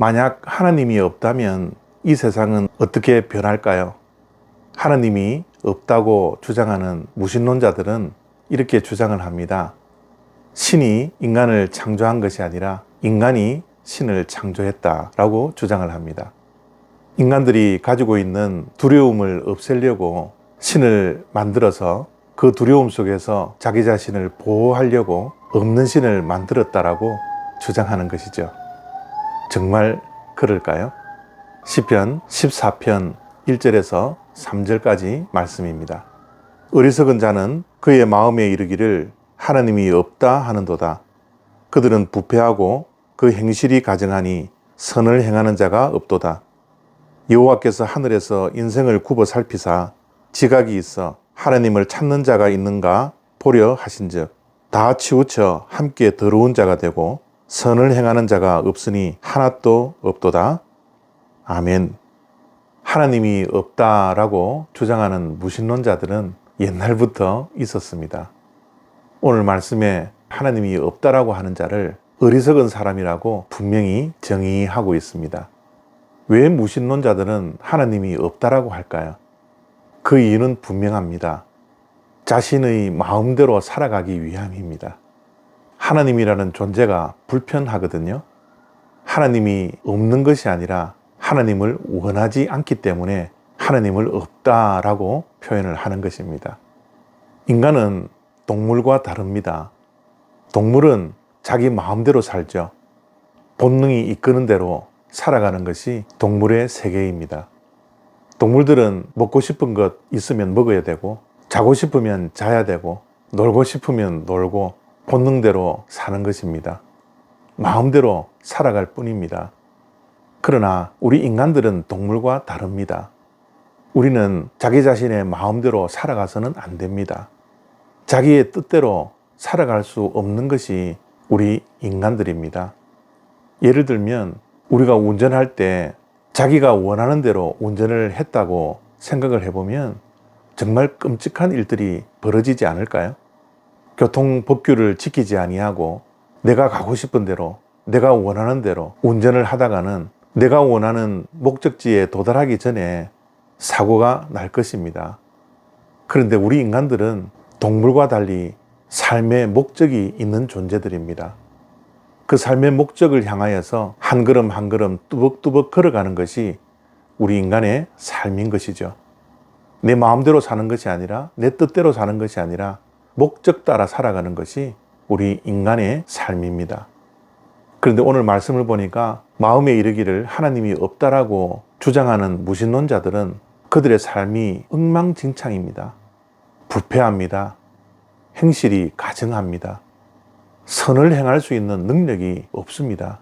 만약 하나님이 없다면 이 세상은 어떻게 변할까요? 하나님이 없다고 주장하는 무신론자들은 이렇게 주장을 합니다. 신이 인간을 창조한 것이 아니라 인간이 신을 창조했다라고 주장을 합니다. 인간들이 가지고 있는 두려움을 없애려고 신을 만들어서 그 두려움 속에서 자기 자신을 보호하려고 없는 신을 만들었다라고 주장하는 것이죠. 정말 그럴까요? 시편 14편 1절에서 3절까지 말씀입니다. 어리석은 자는 그의 마음에 이르기를 하나님이 없다 하는도다. 그들은 부패하고 그 행실이 가증하니 선을 행하는 자가 없도다. 여호와께서 하늘에서 인생을 굽어 살피사 지각이 있어 하나님을 찾는 자가 있는가 보려 하신즉 다 치우쳐 함께 더러운 자가 되고 선을 행하는 자가 없으니 하나도 없도다. 아멘. 하나님이 없다라고 주장하는 무신론자들은 옛날부터 있었습니다. 오늘 말씀에 하나님이 없다라고 하는 자를 어리석은 사람이라고 분명히 정의하고 있습니다. 왜 무신론자들은 하나님이 없다라고 할까요? 그 이유는 분명합니다. 자신의 마음대로 살아가기 위함입니다. 하나님이라는 존재가 불편하거든요. 하나님이 없는 것이 아니라 하나님을 원하지 않기 때문에 하나님을 없다라고 표현을 하는 것입니다. 인간은 동물과 다릅니다. 동물은 자기 마음대로 살죠. 본능이 이끄는 대로 살아가는 것이 동물의 세계입니다. 동물들은 먹고 싶은 것 있으면 먹어야 되고, 자고 싶으면 자야 되고, 놀고 싶으면 놀고, 본능대로 사는 것입니다. 마음대로 살아갈 뿐입니다. 그러나 우리 인간들은 동물과 다릅니다. 우리는 자기 자신의 마음대로 살아가서는 안 됩니다. 자기의 뜻대로 살아갈 수 없는 것이 우리 인간들입니다. 예를 들면 우리가 운전할 때 자기가 원하는 대로 운전을 했다고 생각을 해보면 정말 끔찍한 일들이 벌어지지 않을까요? 교통법규를 지키지 아니하고 내가 가고 싶은 대로, 내가 원하는 대로 운전을 하다가는 내가 원하는 목적지에 도달하기 전에 사고가 날 것입니다. 그런데 우리 인간들은 동물과 달리 삶의 목적이 있는 존재들입니다. 그 삶의 목적을 향하여서 한 걸음 한 걸음 뚜벅뚜벅 걸어가는 것이 우리 인간의 삶인 것이죠. 내 마음대로 사는 것이 아니라, 내 뜻대로 사는 것이 아니라 목적 따라 살아가는 것이 우리 인간의 삶입니다. 그런데 오늘 말씀을 보니까 마음에 이르기를 하나님이 없다라고 주장하는 무신론자들은 그들의 삶이 엉망진창입니다. 부패합니다. 행실이 가증합니다. 선을 행할 수 있는 능력이 없습니다.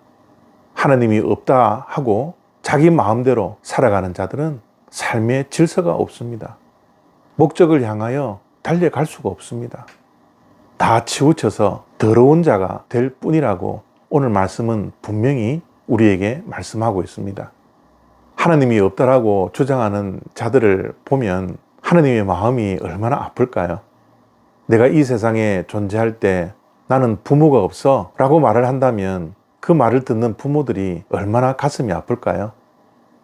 하나님이 없다 하고 자기 마음대로 살아가는 자들은 삶의 질서가 없습니다. 목적을 향하여 달려갈 수가 없습니다. 다 치우쳐서 더러운 자가 될 뿐이라고 오늘 말씀은 분명히 우리에게 말씀하고 있습니다. 하나님이 없다라고 주장하는 자들을 보면 하나님의 마음이 얼마나 아플까요? 내가 이 세상에 존재할 때 나는 부모가 없어 라고 말을 한다면 그 말을 듣는 부모들이 얼마나 가슴이 아플까요?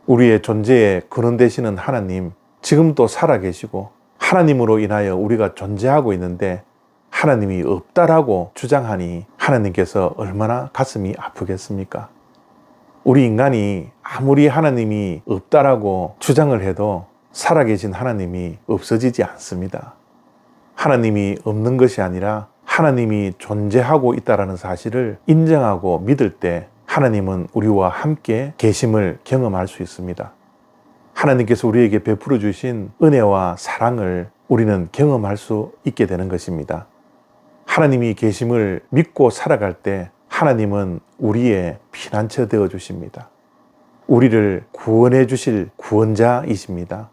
우리의 존재의 근원 되시는 하나님, 지금도 살아계시고 하나님으로 인하여 우리가 존재하고 있는데 하나님이 없다라고 주장하니 하나님께서 얼마나 가슴이 아프겠습니까? 우리 인간이 아무리 하나님이 없다라고 주장을 해도 살아계신 하나님이 없어지지 않습니다. 하나님이 없는 것이 아니라 하나님이 존재하고 있다는 사실을 인정하고 믿을 때 하나님은 우리와 함께 계심을 경험할 수 있습니다. 하나님께서 우리에게 베풀어 주신 은혜와 사랑을 우리는 경험할 수 있게 되는 것입니다. 하나님이 계심을 믿고 살아갈 때 하나님은 우리의 피난처 되어 주십니다. 우리를 구원해 주실 구원자이십니다.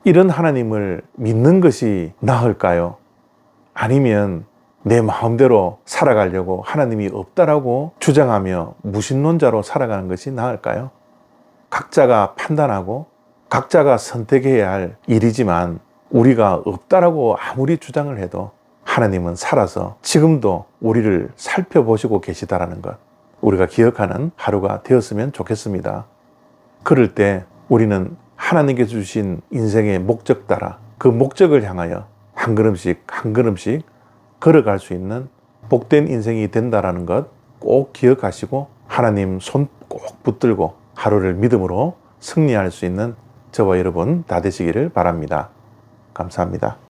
이런 하나님을 믿는 것이 나을까요? 아니면 내 마음대로 살아가려고 하나님이 없다라고 주장하며 무신론자로 살아가는 것이 나을까요? 각자가 판단하고 각자가 선택해야 할 일이지만 우리가 없다라고 아무리 주장을 해도 하나님은 살아서 지금도 우리를 살펴보시고 계시다라는 것, 우리가 기억하는 하루가 되었으면 좋겠습니다. 그럴 때 우리는 하나님께서 주신 인생의 목적 따라 그 목적을 향하여 한 걸음씩 한 걸음씩 걸어갈 수 있는 복된 인생이 된다라는 것 꼭 기억하시고 하나님 손 꼭 붙들고 하루를 믿음으로 승리할 수 있는 저와 여러분 다 되시기를 바랍니다. 감사합니다.